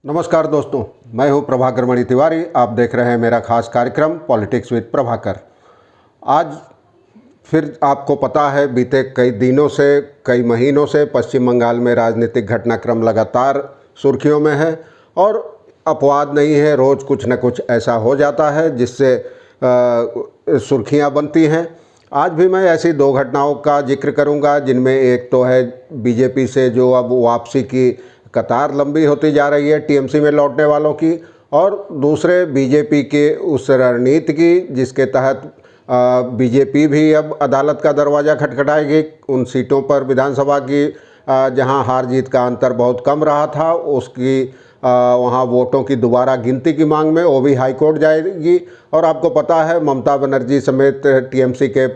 नमस्कार दोस्तों, मैं हूं प्रभाकर मणि तिवारी। आप देख रहे हैं मेरा खास कार्यक्रम पॉलिटिक्स विद प्रभाकर। आज फिर आपको पता है, बीते कई दिनों से, कई महीनों से पश्चिम बंगाल में राजनीतिक घटनाक्रम लगातार सुर्खियों में है और अपवाद नहीं है। रोज़ कुछ न कुछ ऐसा हो जाता है जिससे सुर्खियां बनती हैं। आज भी मैं ऐसी दो घटनाओं का जिक्र करूंगा, जिनमें एक तो है बीजेपी से जो अब वापसी की कतार लंबी होती जा रही है टीएमसी में लौटने वालों की, और दूसरे बीजेपी के उस रणनीति की जिसके तहत बीजेपी भी अब अदालत का दरवाज़ा खटखटाएगी उन सीटों पर विधानसभा की जहां हार जीत का अंतर बहुत कम रहा था, उसकी वहां वोटों की दोबारा गिनती की मांग में वो भी हाईकोर्ट जाएगी। और आपको पता है, ममता बनर्जी समेत टीएमसी के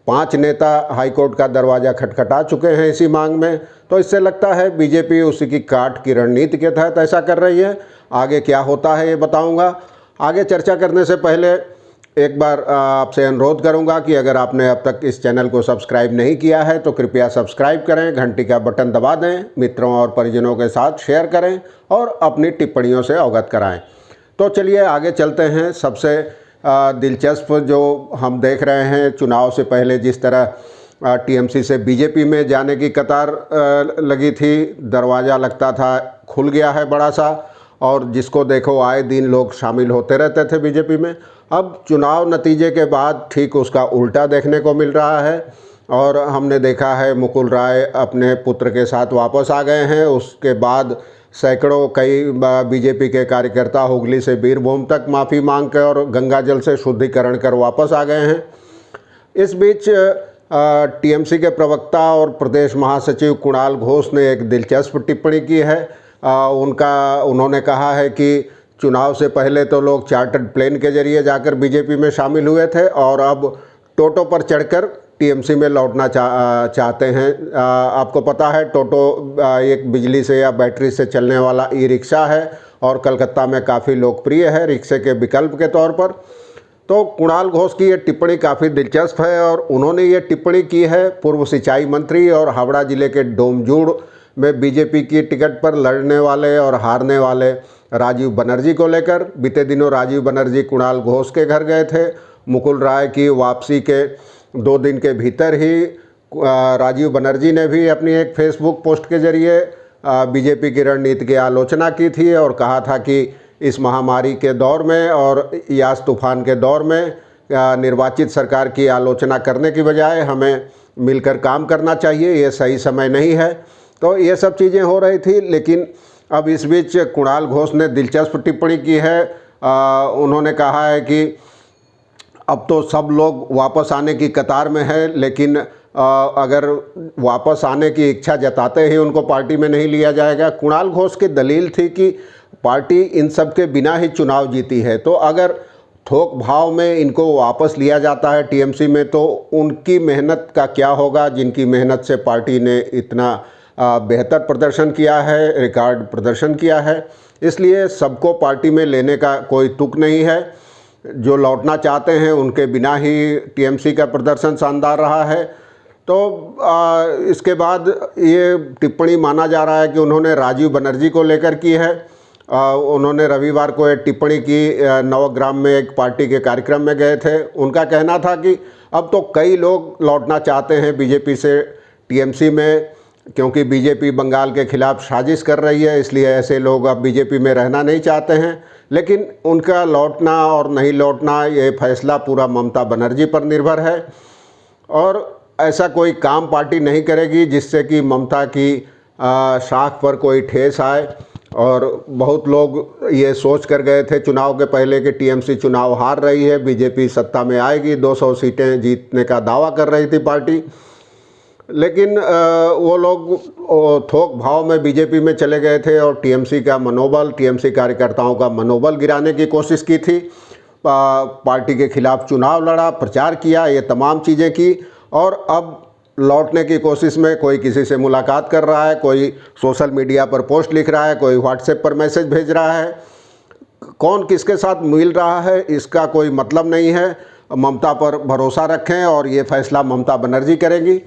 5 नेता हाईकोर्ट का दरवाज़ा खटखटा चुके हैं इसी मांग में। तो इससे लगता है बीजेपी उसी की काट की रणनीति के तहत ऐसा कर रही है। आगे क्या होता है ये बताऊंगा। आगे चर्चा करने से पहले एक बार आपसे अनुरोध करूंगा कि अगर आपने अब तक इस चैनल को सब्सक्राइब नहीं किया है तो कृपया सब्सक्राइब करें, घंटी का बटन दबा दें, मित्रों और परिजनों के साथ शेयर करें और अपनी टिप्पणियों से अवगत कराएं। तो चलिए आगे चलते हैं। सबसे दिलचस्प जो हम देख रहे हैं, चुनाव से पहले जिस तरह टीएमसी से बीजेपी में जाने की कतार लगी थी, दरवाज़ा लगता था खुल गया है बड़ा सा, और जिसको देखो आए दिन लोग शामिल होते रहते थे बीजेपी में। अब चुनाव नतीजे के बाद ठीक उसका उल्टा देखने को मिल रहा है और हमने देखा है मुकुल राय अपने पुत्र के साथ वापस आ गए हैं। उसके बाद सैकड़ों कई बीजेपी के कार्यकर्ता हुगली से बीरभूम तक माफ़ी मांग कर और गंगा जल से शुद्धिकरण कर वापस आ गए हैं। इस बीच टीएमसी के प्रवक्ता और प्रदेश महासचिव कुणाल घोष ने एक दिलचस्प टिप्पणी की है। उन्होंने कहा है कि चुनाव से पहले तो लोग चार्टर्ड प्लेन के जरिए जाकर बीजेपी में शामिल हुए थे और अब टोटो पर चढ़कर टीएमसी में लौटना चाहते हैं। आपको पता है, टोटो एक बिजली से या बैटरी से चलने वाला ई रिक्शा है और कलकत्ता में काफ़ी लोकप्रिय है रिक्शे के विकल्प के तौर पर। तो कुणाल घोष की ये टिप्पणी काफ़ी दिलचस्प है और उन्होंने ये टिप्पणी की है पूर्व सिंचाई मंत्री और हावड़ा जिले के डोमजूड़ में बीजेपी की टिकट पर लड़ने वाले और हारने वाले राजीव बनर्जी को लेकर। बीते दिनों राजीव बनर्जी कुणाल घोष के घर गए थे। मुकुल राय की वापसी के 2 दिन के भीतर ही राजीव बनर्जी ने भी अपनी एक फेसबुक पोस्ट के जरिए बीजेपी की रणनीति की आलोचना की थी और कहा था कि इस महामारी के दौर में और यास तूफान के दौर में निर्वाचित सरकार की आलोचना करने की बजाय हमें मिलकर काम करना चाहिए, ये सही समय नहीं है। तो ये सब चीज़ें हो रही थी, लेकिन अब इस बीच कुणाल घोष ने दिलचस्प टिप्पणी की है। उन्होंने कहा है कि अब तो सब लोग वापस आने की कतार में है, लेकिन अगर वापस आने की इच्छा जताते ही उनको पार्टी में नहीं लिया जाएगा। कुणाल घोष की दलील थी कि पार्टी इन सब के बिना ही चुनाव जीती है, तो अगर थोक भाव में इनको वापस लिया जाता है टीएमसी में तो उनकी मेहनत का क्या होगा, जिनकी मेहनत से पार्टी ने इतना बेहतर प्रदर्शन किया है, रिकॉर्ड प्रदर्शन किया है। इसलिए सबको पार्टी में लेने का कोई तुक नहीं है। जो लौटना चाहते हैं उनके बिना ही टीएमसी का प्रदर्शन शानदार रहा है। तो इसके बाद ये टिप्पणी माना जा रहा है कि उन्होंने राजीव बनर्जी को लेकर की है। उन्होंने रविवार को एक टिप्पणी की, नवग्राम में एक पार्टी के कार्यक्रम में गए थे। उनका कहना था कि अब तो कई लोग लौटना चाहते हैं बीजेपी से टीएमसी में, क्योंकि बीजेपी बंगाल के खिलाफ साजिश कर रही है, इसलिए ऐसे लोग अब बीजेपी में रहना नहीं चाहते हैं। लेकिन उनका लौटना और नहीं लौटना ये फैसला पूरा ममता बनर्जी पर निर्भर है और ऐसा कोई काम पार्टी नहीं करेगी जिससे कि ममता की शाख पर कोई ठेस आए। और बहुत लोग ये सोच कर गए थे चुनाव के पहले कि टीएमसी चुनाव हार रही है, बीजेपी सत्ता में आएगी, 200 सीटें जीतने का दावा कर रही थी पार्टी। लेकिन वो लोग थोक भाव में बीजेपी में चले गए थे और टीएमसी का मनोबल, टीएमसी कार्यकर्ताओं का मनोबल गिराने की कोशिश की थी। पार्टी के खिलाफ चुनाव लड़ा, प्रचार किया, ये तमाम चीज़ें की और अब लौटने की कोशिश में कोई किसी से मुलाकात कर रहा है, कोई सोशल मीडिया पर पोस्ट लिख रहा है, कोई व्हाट्सएप पर मैसेज भेज रहा है। कौन किसके साथ मिल रहा है इसका कोई मतलब नहीं है। ममता पर भरोसा रखें और ये फैसला ममता बनर्जी करेंगी।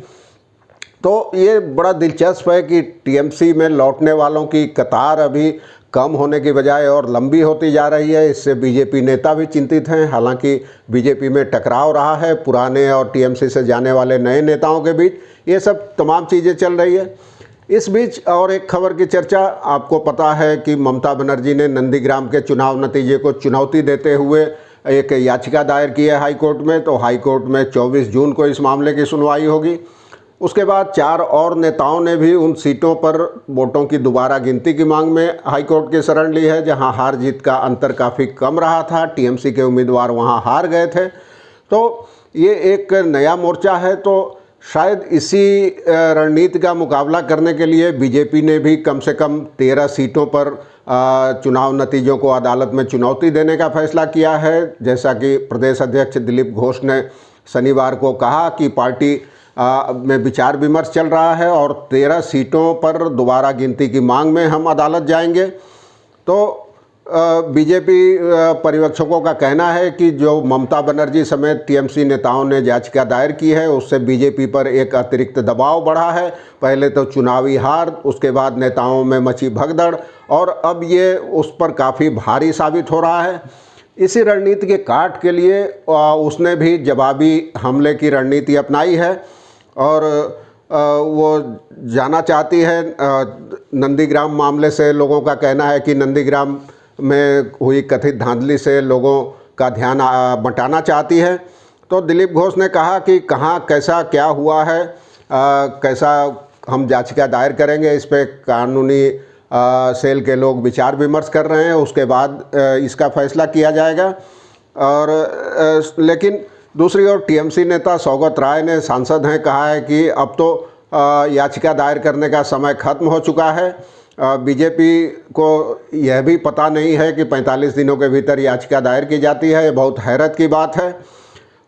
तो ये बड़ा दिलचस्प है कि टीएमसी में लौटने वालों की कतार अभी कम होने की बजाय और लंबी होती जा रही है। इससे बीजेपी नेता भी चिंतित हैं। हालांकि बीजेपी में टकराव रहा है पुराने और टीएमसी से जाने वाले नए नेताओं के बीच, ये सब तमाम चीज़ें चल रही है। इस बीच और एक खबर की चर्चा, आपको पता है कि ममता बनर्जी ने नंदीग्राम के चुनाव नतीजे को चुनौती देते हुए एक याचिका दायर की है हाई कोर्ट में। तो हाई कोर्ट में 24 जून को इस मामले की सुनवाई होगी। उसके बाद 4 और नेताओं ने भी उन सीटों पर वोटों की दोबारा गिनती की मांग में हाई कोर्ट की शरण ली है जहां हार जीत का अंतर काफ़ी कम रहा था। टीएमसी के उम्मीदवार वहां हार गए थे। तो ये एक नया मोर्चा है। तो शायद इसी रणनीति का मुकाबला करने के लिए बीजेपी ने भी कम से कम 13 सीटों पर चुनाव नतीजों को अदालत में चुनौती देने का फैसला किया है। जैसा कि प्रदेश अध्यक्ष दिलीप घोष ने शनिवार को कहा कि पार्टी में विचार विमर्श चल रहा है और 13 सीटों पर दोबारा गिनती की मांग में हम अदालत जाएंगे। तो बीजेपी पर्यवेक्षकों का कहना है कि जो ममता बनर्जी समेत टीएमसी नेताओं ने याचिका दायर की है उससे बीजेपी पर एक अतिरिक्त दबाव बढ़ा है। पहले तो चुनावी हार, उसके बाद नेताओं में मची भगदड़ और अब ये उस पर काफ़ी भारी साबित हो रहा है। इसी रणनीति के काट के लिए उसने भी जवाबी हमले की रणनीति अपनाई है और वो जाना चाहती है। नंदीग्राम मामले से लोगों का कहना है कि नंदीग्राम में हुई कथित धांधली से लोगों का ध्यान बटाना चाहती है। तो दिलीप घोष ने कहा कि कहाँ कैसा क्या हुआ है, कैसा हम याचिका दायर करेंगे, इस पे कानूनी सेल के लोग विचार विमर्श कर रहे हैं, उसके बाद इसका फैसला किया जाएगा। और लेकिन दूसरी ओर टीएमसी नेता सौगत राय ने, सांसद हैं, कहा है कि अब तो याचिका दायर करने का समय खत्म हो चुका है। बीजेपी को यह भी पता नहीं है कि 45 दिनों के भीतर याचिका दायर की जाती है। ये बहुत हैरत की बात है।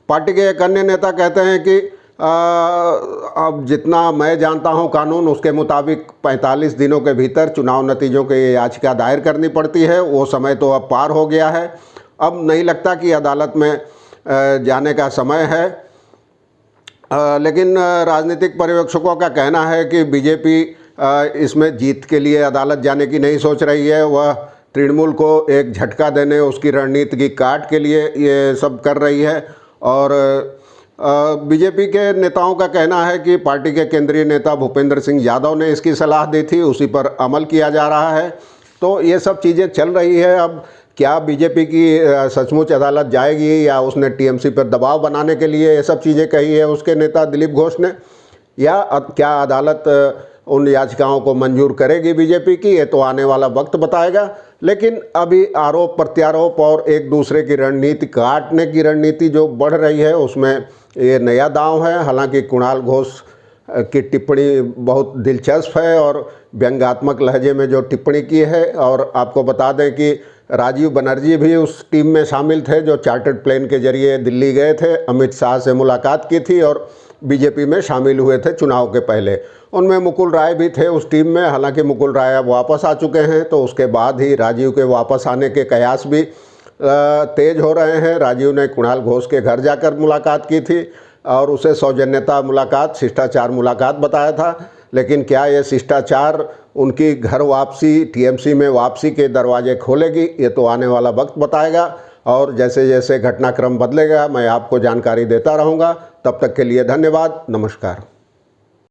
पार्टी के एक अन्य नेता कहते हैं कि अब जितना मैं जानता हूं कानून, उसके मुताबिक 45 दिनों के भीतर चुनाव नतीजों के याचिका दायर करनी पड़ती है। वो समय तो अब पार हो गया है। अब नहीं लगता कि अदालत में जाने का समय है। लेकिन राजनीतिक पर्यवेक्षकों का कहना है कि बीजेपी इसमें जीत के लिए अदालत जाने की नहीं सोच रही है। वह तृणमूल को एक झटका देने, उसकी रणनीति की काट के लिए ये सब कर रही है। और बीजेपी के नेताओं का कहना है कि पार्टी के केंद्रीय नेता भूपेंद्र सिंह यादव ने इसकी सलाह दी थी, उसी पर अमल किया जा रहा है। तो ये सब चीज़ें चल रही है। अब क्या बीजेपी की सचमुच अदालत जाएगी या उसने टीएमसी पर दबाव बनाने के लिए ये सब चीज़ें कही है उसके नेता दिलीप घोष ने, या क्या अदालत उन याचिकाओं को मंजूर करेगी बीजेपी की, ये तो आने वाला वक्त बताएगा। लेकिन अभी आरोप प्रत्यारोप और एक दूसरे की रणनीति काटने की रणनीति जो बढ़ रही है उसमें ये नया दांव है। हालांकि कुणाल घोष की टिप्पणी बहुत दिलचस्प है और व्यंग्यात्मक लहजे में जो टिप्पणी की है। और आपको बता दें कि राजीव बनर्जी भी उस टीम में शामिल थे जो चार्टर्ड प्लेन के जरिए दिल्ली गए थे, अमित शाह से मुलाकात की थी और बीजेपी में शामिल हुए थे चुनाव के पहले। उनमें मुकुल राय भी थे उस टीम में। हालांकि मुकुल राय अब वापस आ चुके हैं, तो उसके बाद ही राजीव के वापस आने के कयास भी तेज हो रहे हैं। राजीव ने कुणाल घोष के घर जाकर मुलाकात की थी और उसे सौजन्यता मुलाकात, शिष्टाचार मुलाकात बताया था। लेकिन क्या ये शिष्टाचार उनकी घर वापसी, टीएमसी में वापसी के दरवाजे खोलेगी, ये तो आने वाला वक्त बताएगा। और जैसे जैसे घटनाक्रम बदलेगा मैं आपको जानकारी देता रहूँगा। तब तक के लिए धन्यवाद, नमस्कार।